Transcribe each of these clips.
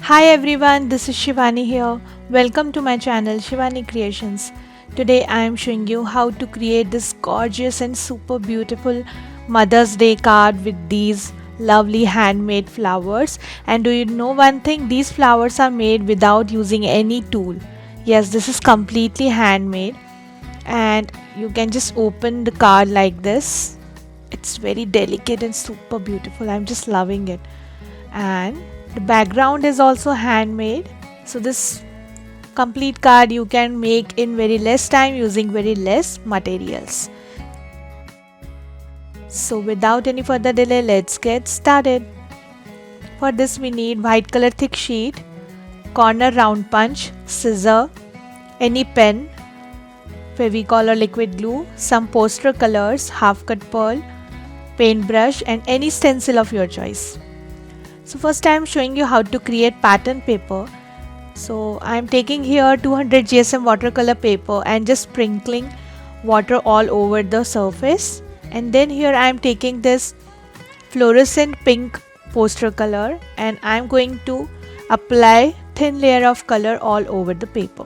Hi everyone, this is Shivani here. Welcome to my channel Shivani Creations. Today I am showing you how to create this gorgeous and super beautiful Mother's Day card with these lovely handmade flowers. And do you know one thing? These flowers are made without using any tool. Yes, this is completely handmade and you can just open the card like this. It's very delicate and super beautiful. I'm just loving it. And the background is also handmade, so this complete card you can make in very less time using very less materials. So without any further delay, let's get started. For this we need white color thick sheet, corner round punch, scissor, any pen, fevicol or liquid glue, some poster colors, half cut pearl, paintbrush and any stencil of your choice. So first I am showing you how to create pattern paper. So I am taking here 200 GSM watercolor paper and just sprinkling water all over the surface, and then here I am taking this fluorescent pink poster color and I am going to apply thin layer of color all over the paper.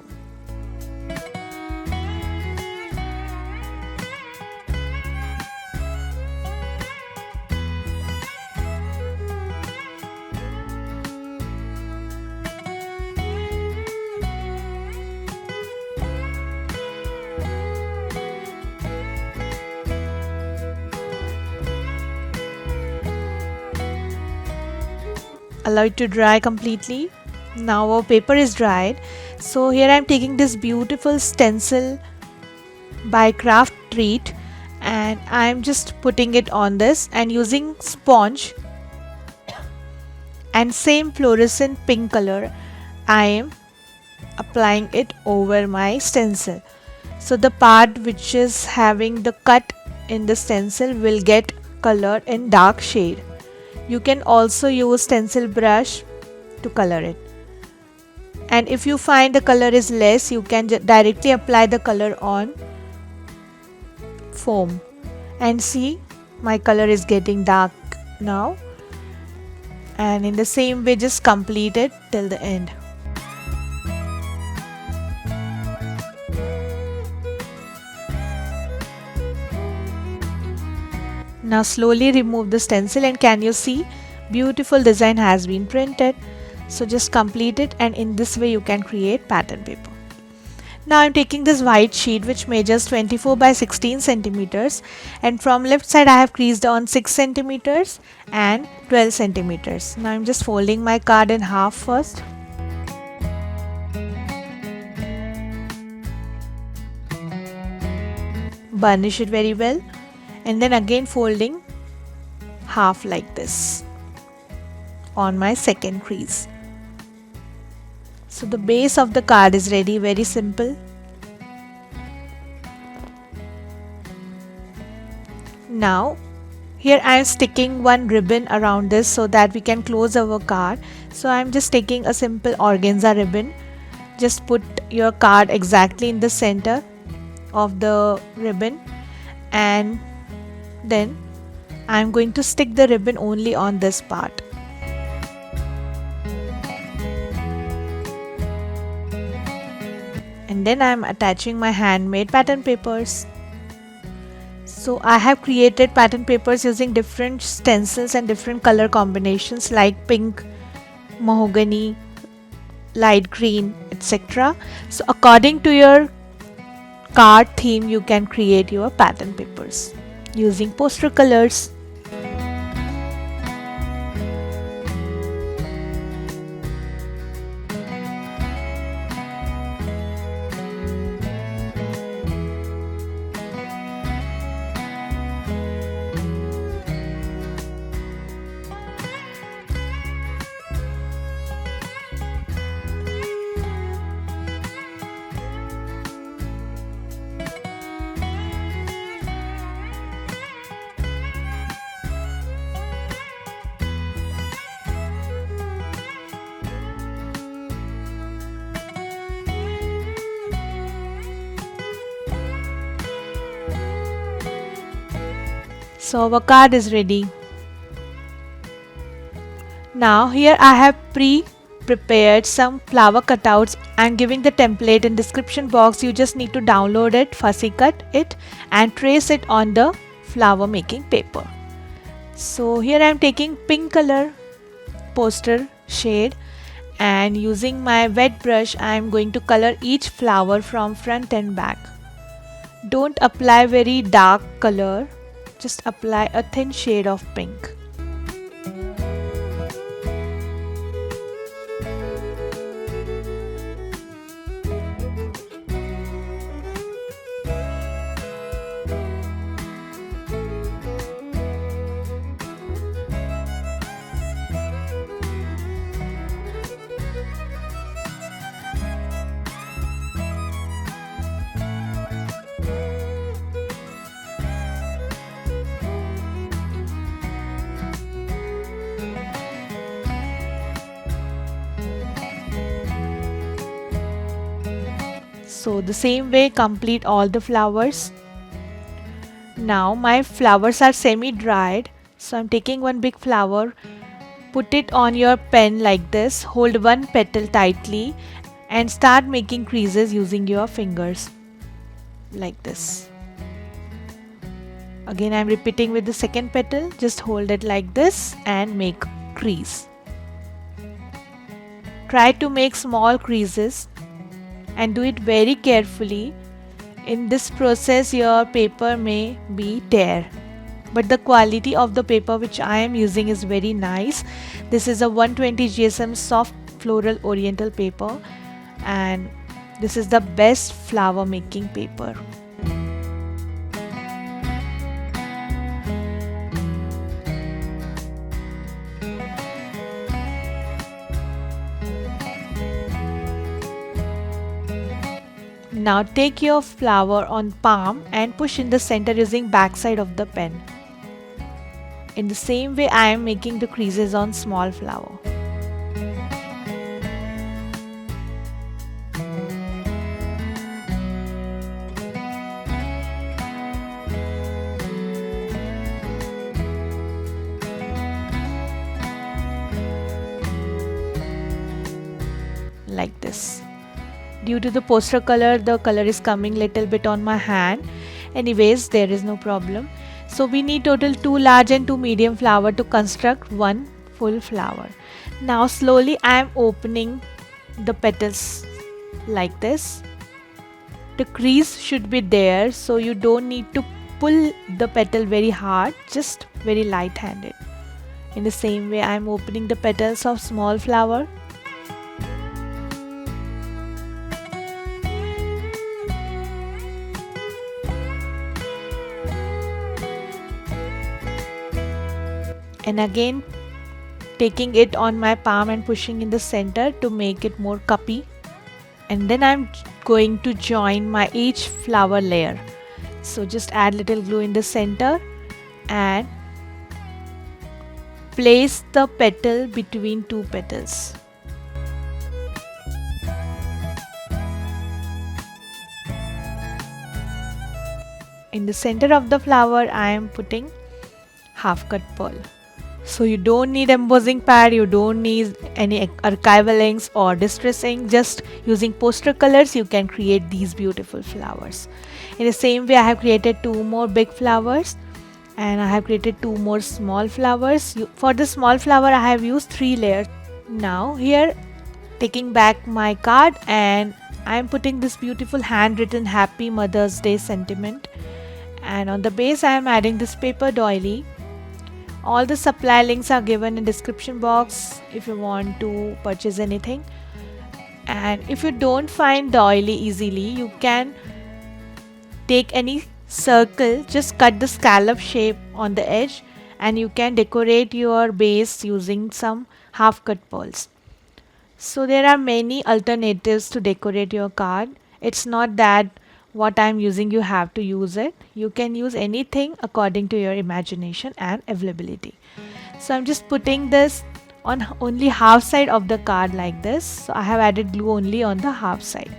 Allow it to dry completely. Now our paper is dried. So here I am taking this beautiful stencil by Craft Treat and I am just putting it on this and using sponge and same fluorescent pink color I am applying it over my stencil. So the part which is having the cut in the stencil will get colored in dark shade. You can also use stencil brush to color it. And if you find the color is less, you can directly apply the color on foam. And see, my color is getting dark now. And in the same way, just complete it till the end. Now slowly remove the stencil and can you see beautiful design has been printed. So just complete it and in this way you can create pattern paper. Now I am taking this white sheet which measures 24 by 16 centimeters and from left side I have creased on 6 centimeters and 12 centimeters. Now I am just folding my card in half first. Burnish it very well. And then again folding half like this on my second crease. So the base of the card is ready, very simple. Now here I am sticking one ribbon around this so that we can close our card. So I am just taking a simple organza ribbon. Just put your card exactly in the center of the ribbon and then I am going to stick the ribbon only on this part. And then I am attaching my handmade pattern papers. So I have created pattern papers using different stencils and different color combinations like pink, mahogany, light green, etc. So according to your card theme you can create your pattern papers using poster colors. So our card is ready. Now here I have prepared some flower cutouts. I'm giving the template in description box. You just need to download it, fussy cut it and trace it on the flower making paper. So here I'm taking pink color poster shade and using my wet brush I'm going to color each flower from front and back. Don't apply very dark color, just apply a thin shade of pink. So the same way complete all the flowers. Now my flowers are semi dried, so I'm taking one big flower, put it on your pen like this, hold one petal tightly and start making creases using your fingers like this. Again I'm repeating with the second petal, just hold it like this and make crease. Try to make small creases and do it very carefully. In this process your paper may be tear, but the quality of the paper which I am using is very nice. This is a 120 GSM soft floral oriental paper and this is the best flower making paper. Now take your flower on palm and push in the center using back side of the pen. In the same way I am making the creases on small flower. Like this. Due to the poster color, the color is coming little bit on my hand. Anyways, there is no problem. So we need total 2 large and 2 medium flower to construct one full flower. Now slowly I am opening the petals like this. The crease should be there, so you don't need to pull the petal very hard, just very light handed. In the same way I am opening the petals of small flower. And again taking it on my palm and pushing in the center to make it more cuppy. And then I'm going to join my each flower layer. So just add little glue in the center and place the petal between two petals. In the center of the flower I am putting half cut pearl. So you don't need embossing pad, you don't need any archival inks or distress ink. Just using poster colors you can create these beautiful flowers. In the same way I have created 2 more big flowers and I have created 2 more small flowers. For the small flower I have used 3 layers. Now here taking back my card and I am putting this beautiful handwritten Happy Mother's Day sentiment, and on the base I am adding this paper doily. All the supply links are given in description box if you want to purchase anything. And if you don't find doily easily, you can take any circle, just cut the scallop shape on the edge and you can decorate your base using some half cut pearls. So there are many alternatives to decorate your card. It's not that what I'm using you have to use it. You can use anything according to your imagination and availability. So I'm just putting this on only half side of the card like this. So I have added glue only on the half side.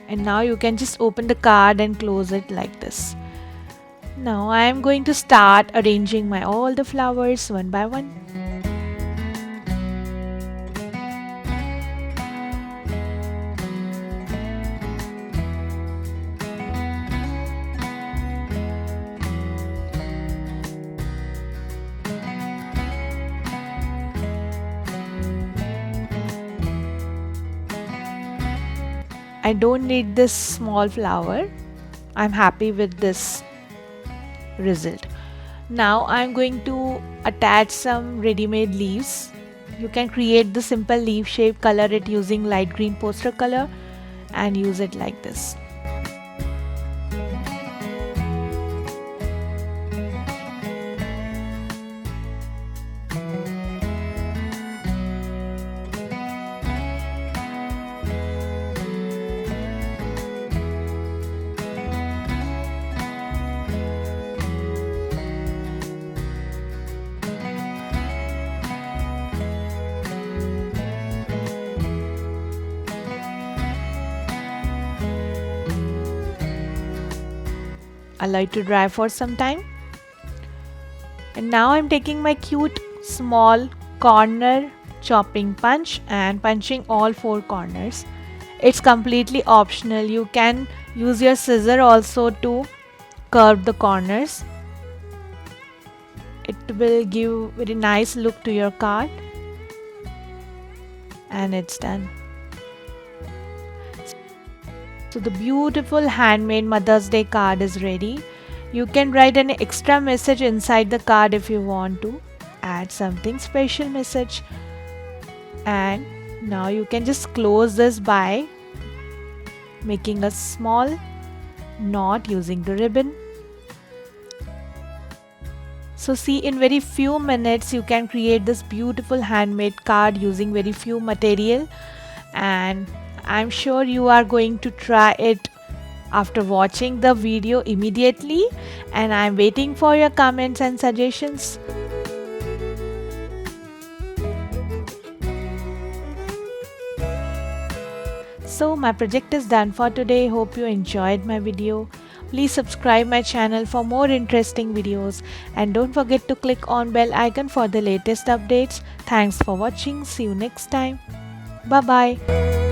And now you can just open the card and close it like this. Now I am going to start arranging my all the flowers one by one. I don't need this small flower. I'm happy with this result. Now I'm going to attach some ready-made leaves. You can create the simple leaf shape, color it using light green poster color and use it like this. Allow it to dry for some time. And now I'm taking my cute small corner chopping punch and punching all 4 corners. It's completely optional. You can use your scissor also to curve the corners. It will give very nice look to your card. And it's done. So the beautiful handmade Mother's Day card is ready. You can write an extra message inside the card if you want to. Add something special message. And now you can just close this by making a small knot using the ribbon. So see, in very few minutes you can create this beautiful handmade card using very few material, and I'm sure you are going to try it after watching the video immediately, and I'm waiting for your comments and suggestions. So my project is done for today. Hope you enjoyed my video. Please subscribe my channel for more interesting videos and don't forget to click on bell icon for the latest updates. Thanks for watching. See you next time. Bye bye.